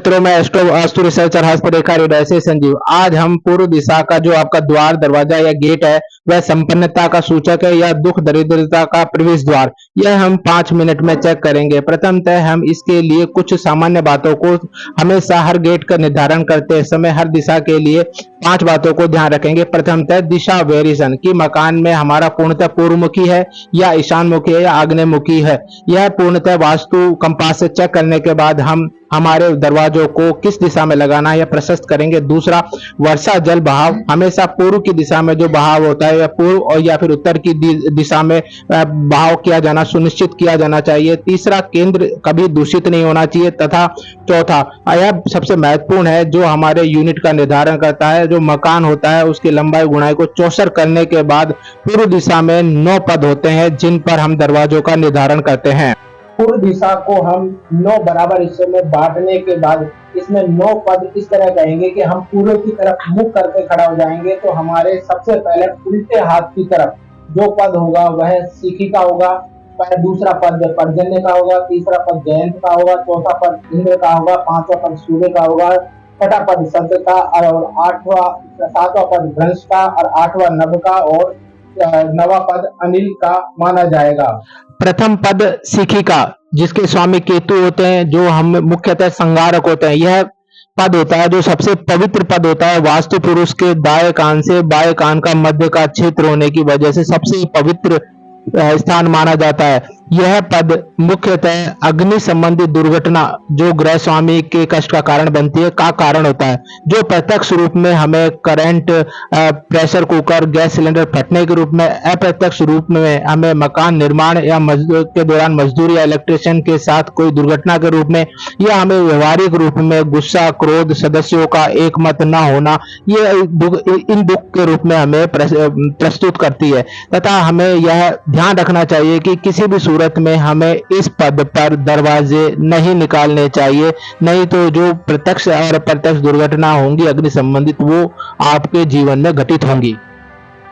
मित्रों, मैं astro vastu researcher हस्तरेखा radio से संजीव। आज हम पूर्व दिशा का जो आपका द्वार, दरवाजा या गेट है, वह संपन्नता का सूचक है या दुख दरिद्रता का प्रवेश द्वार, यह हम 5 मिनट में चेक करेंगे। प्रथमतः हम इसके लिए कुछ सामान्य बातों को हमेशा हर गेट का निर्धारण करते समय हर दिशा के लिए 5 बातों को ध्यान रखेंगे। प्रथमतः दिशा वेरिएशन कि मकान में हमारा पूर्णतः पूर्वमुखी है या ईशानमुखी है या आग्नेयमुखी है। यह पूर्णतः वास्तु कंपास से चेक करने के बाद हम हमारे दरवाजों को किस दिशा में लगाना है या प्रशस्त करेंगे। दूसरा, वर्षा जल बहाव, हमेशा पूर्व की दिशा में जो बहाव होता है या पूर्व और या फिर उत्तर की दिशा में बहाव किया जाना सुनिश्चित किया जाना चाहिए। तीसरा, केंद्र कभी दूषित नहीं होना चाहिए। तथा चौथा, यह सबसे महत्वपूर्ण है, जो हमारे यूनिट का निर्धारण करता है, जो मकान होता है उसकी लंबाई गुणाई को चौसर करने के बाद पूर्व दिशा में 9 पद होते हैं जिन पर हम दरवाजों का निर्धारण करते हैं। पूर्व दिशा को हम 9 बराबर हिस्सों में बांटने के बाद इसमें 9 पद इस तरह कहेंगे कि हम पूर्व की तरफ मुख करके खड़ा हो जाएंगे। तो हमारे सबसे पहले उल्टे हाथ की तरफ जो पद होगा वह सीखी का होगा, दूसरा पद पर्जन्य का होगा, तीसरा पद जयंत का होगा, चौथा पद इंद्र का होगा, पांचवा पद सूर्य का होगा, छठा पद शब्द का और सातवां पद भ्रंश का और 8वां नभ का और 9वां पद अनिल का माना जाएगा। प्रथम पद शिखिका, जिसके स्वामी केतु होते हैं, जो हम मुख्यतः संगारक होते हैं। यह पद होता है जो सबसे पवित्र पद होता है। वास्तु पुरुष के दाएं कान से बाएं कान का मध्य का क्षेत्र होने की वजह से सबसे पवित्र स्थान माना जाता है। यह पद मुख्यतः अग्नि संबंधी दुर्घटना जो ग्रह स्वामी के कष्ट का कारण बनती है का कारण होता है, जो प्रत्यक्ष रूप में हमें current, pressure cooker, gas cylinder फटने के रूप में, अप्रत्यक्ष रूप में हमें मकान निर्माण या के दौरान मजदूर या इलेक्ट्रिशियन के साथ कोई दुर्घटना के रूप में, या हमें व्यवहारिक रूप में गुस्सा, क्रोध, सदस्यों का एक मत न होना, ये इन दुख के रूप में हमें प्रस्तुत करती है। तथा हमें यह ध्यान रखना चाहिए कि किसी भी सूरत में हमें इस पद पर दरवाजे नहीं निकालने चाहिए, नहीं तो जो प्रत्यक्ष और अप्रत्यक्ष दुर्घटना होंगी अग्नि संबंधित वो आपके जीवन में घटित होंगी।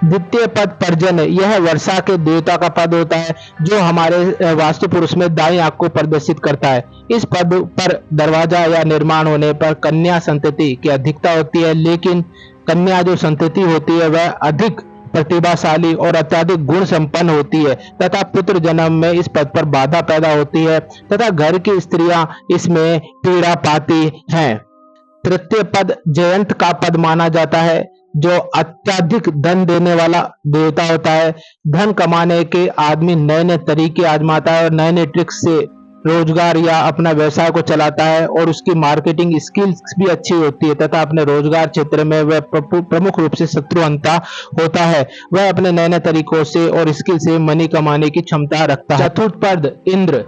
द्वितीय पद पर्जन्य, यह वर्षा के देवता का पद होता है जो हमारे वास्तु पुरुष में दाईं आंख को प्रदर्शित करता है। इस पद पर दरवाजा या निर्माण होने पर कन्या संतति की अधिकता होती है, लेकिन कन्या जो संतति होती है वह अधिक प्रतिभाशाली और अत्यधिक गुण संपन्न होती है तथा पुत्र जन्म में इस पद पर बाधा पैदा होती है तथा घर की स्त्रियां इसमें पीड़ा पाती हैं। तृतीय पद जयंत का पद माना जाता है जो अत्यधिक धन देने वाला देवता होता है। धन कमाने के आदमी नए नए तरीके आजमाता है और नए नए ट्रिक्स से रोजगार या अपना व्यवसाय को चलाता है और उसकी मार्केटिंग स्किल्स भी अच्छी होती है तथा अपने रोजगार क्षेत्र में वह प्रमुख रूप से शत्रुअंता होता है। वह अपने नए नए तरीकों से और स्किल से मनी कमाने की क्षमता रखता है। चतुर्थ पद इंद्र,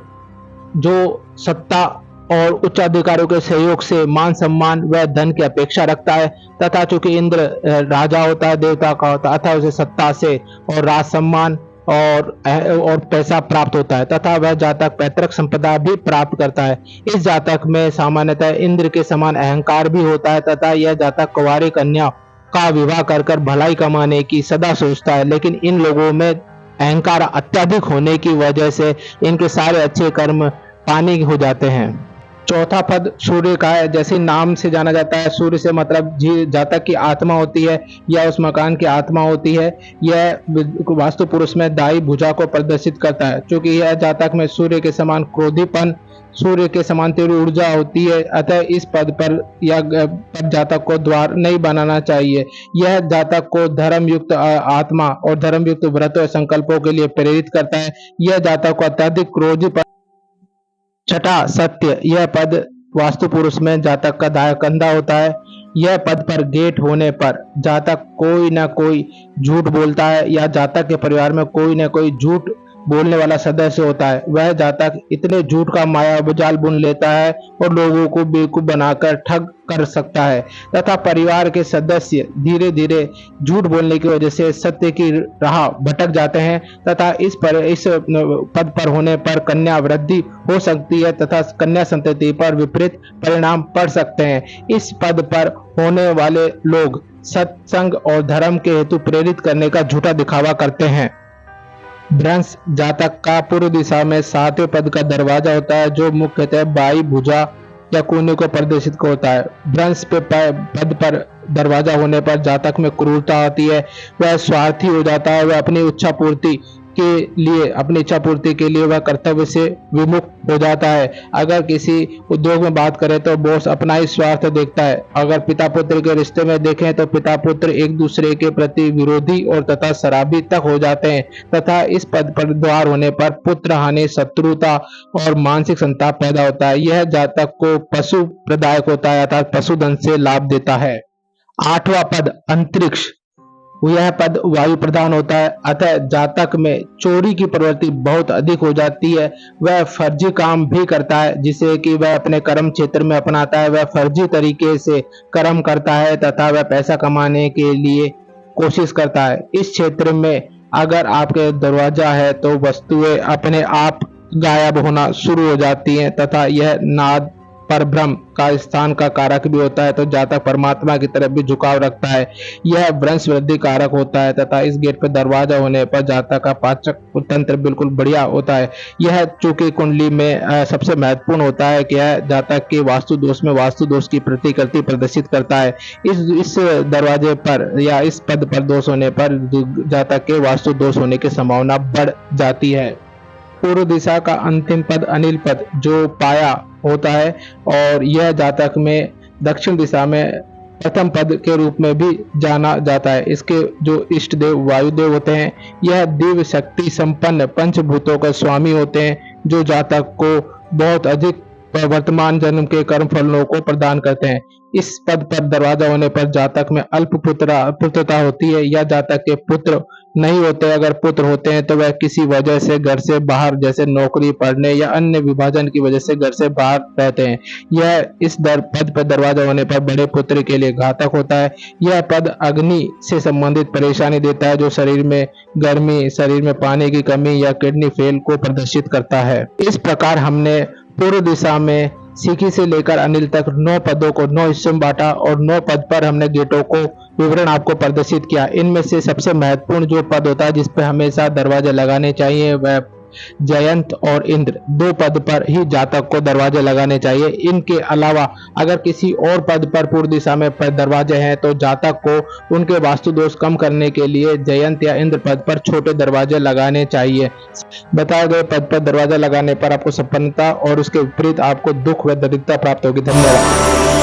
जो सत्ता और उच्च अधिकारियों के सहयोग से मान सम्मान व धन की अपेक्षा रखता है तथा चूंकि इंद्र राजा होता है, देवता का होता है, अतः उसे सत्ता से और राज सम्मान और पैसा प्राप्त होता है तथा वह जातक पैतृक संपदा भी प्राप्त करता है। इस जातक में सामान्यतः इंद्र के समान अहंकार भी होता है तथा यह जातक कुंवारी कन्या का विवाह कर भलाई कमाने की सदा सोचता है, लेकिन इन लोगों में अहंकार अत्यधिक होने की वजह से इनके सारे अच्छे कर्म पानी हो जाते हैं। चौथा पद सूर्य का है। जैसे नाम से जाना जाता है, सूर्य से मतलब जातक की आत्मा होती है या उस मकान की आत्मा होती है। यह वास्तु पुरुष में दाई भुजा को प्रदर्शित करता है। क्योंकि यह जातक में सूर्य के समान क्रोधीपन, सूर्य के समान तीव्र ऊर्जा होती है, अतः इस पद पर या पद जातक को द्वार नहीं बनाना चाहिए। यह जातक को धर्मयुक्त आत्मा और धर्मयुक्त व्रत और संकल्पों के लिए प्रेरित करता है। यह जातक को अत्यधिक क्रोधी। छठा सत्य, यह पद वास्तु पुरुष में जातक का दाया कंधा होता है। यह पद पर गेट होने पर जातक कोई ना कोई झूठ बोलता है या जातक के परिवार में कोई ना कोई झूठ बोलने वाला सदस्य होता है। वह जातक इतने झूठ का माया जाल बुन लेता है और लोगों को बेवकूफ बनाकर ठग कर सकता है तथा परिवार के सदस्य धीरे धीरे झूठ बोलने की वजह से सत्य की राह भटक जाते हैं तथा इस पद पर होने पर कन्या वृद्धि हो सकती है तथा कन्या संतति पर विपरीत परिणाम पड़ सकते हैं। इस पद पर होने वाले लोग सत्संग और धर्म के हेतु प्रेरित करने का झूठा दिखावा करते हैं। भ्रंश जातक का पूर्व दिशा में 7वें पद का दरवाजा होता है जो मुख्यतः बाई भुजा या कोने को प्रदर्शित होता है। भ्रंश पे पद पर दरवाजा होने पर जातक में क्रूरता आती है, वह स्वार्थी हो जाता है, वह अपनी इच्छा पूर्ति के लिए वह कर्तव्य से विमुख हो जाता है। अगर किसी उद्योग में बात करें तो बॉस अपना ही स्वार्थ देखता है। अगर पिता पुत्र के रिश्ते में देखें तो पिता पुत्र एक दूसरे के प्रति विरोधी और तथा शराबी तक हो जाते हैं तथा इस पद पर द्वार होने पर पुत्र हानि, शत्रुता और मानसिक संताप पैदा होता है। यह जातक को पशु प्रदायक होता है अर्थात पशुधन से लाभ देता है। 8वां पद अंतरिक्ष, यह पद वायु प्रधान होता है, अतः जातक में चोरी की प्रवृत्ति बहुत अधिक हो जाती है। वह फर्जी काम भी करता है जिसे कि वह अपने कर्म क्षेत्र में अपनाता है। वह फर्जी तरीके से कर्म करता है तथा वह पैसा कमाने के लिए कोशिश करता है। इस क्षेत्र में अगर आपके दरवाजा है तो वस्तुएं अपने आप गायब होना शुरू हो जाती हैं तथा यह नाद परब्रह्म का स्थान का कारक भी होता है, तो जातक परमात्मा की तरफ भी झुकाव रखता है। यह वंश वृद्धि कारक होता है तथा इस गेट पर दरवाजा होने पर जातक का पाचक तंत्र बिल्कुल बढ़िया होता है। यह चूंकि कुंडली में सबसे महत्वपूर्ण होता है कि यह जातक के वास्तु दोष में वास्तु दोष की प्रतिकृति प्रदर्शित करता है। इस दरवाजे पर या इस पद पर दोष होने पर जातक के वास्तु दोष होने की संभावना बढ़ जाती है। पूर्व दिशा का अंतिम पद अनिल पद जो पाया होता है और यह जातक में दक्षिण दिशा में प्रथम पद के रूप में भी जाना जाता है। इसके जो इष्ट देव वायुदेव होते हैं, यह दिव्य शक्ति संपन्न पंचभूतों का स्वामी होते हैं जो जातक को बहुत अधिक वर्तमान जन्म के कर्म फलों को प्रदान करते हैं। इस पद पर दरवाजा होने पर जातक में अल्प पुत्रता होती है या जातक के पुत्र नहीं होते। अगर पुत्र होते हैं तो वह किसी वजह से घर से बाहर, जैसे नौकरी, पढ़ने या अन्य विभाजन की वजह से घर से बाहर रहते हैं। यह इस पद पर दरवाजा होने पर बड़े पुत्र के लिए घातक होता है। यह पद अग्नि से संबंधित परेशानी देता है जो शरीर में गर्मी, शरीर में पानी की कमी या किडनी फेल को प्रदर्शित करता है। इस प्रकार हमने पूर्व दिशा में सीखी से लेकर अनिल तक 9 पदों को 9 हिस्सों में बांटा और 9 पद पर हमने गेटों को विवरण आपको प्रदर्शित किया। इनमें से सबसे महत्वपूर्ण जो पद होता है जिस पे हमेशा दरवाजे लगाने चाहिए वह जयंत और इंद्र 2 पद पर ही जातक को दरवाजे लगाने चाहिए। इनके अलावा अगर किसी और पद पर पूर्व दिशा में दरवाजे हैं तो जातक को उनके वास्तु दोष कम करने के लिए जयंत या इंद्र पद पर छोटे दरवाजे लगाने चाहिए। बताए गए पद पर दरवाजा लगाने पर आपको संपन्नता और उसके विपरीत आपको दुख व दरिद्रता प्राप्त होगी। धन्यवाद।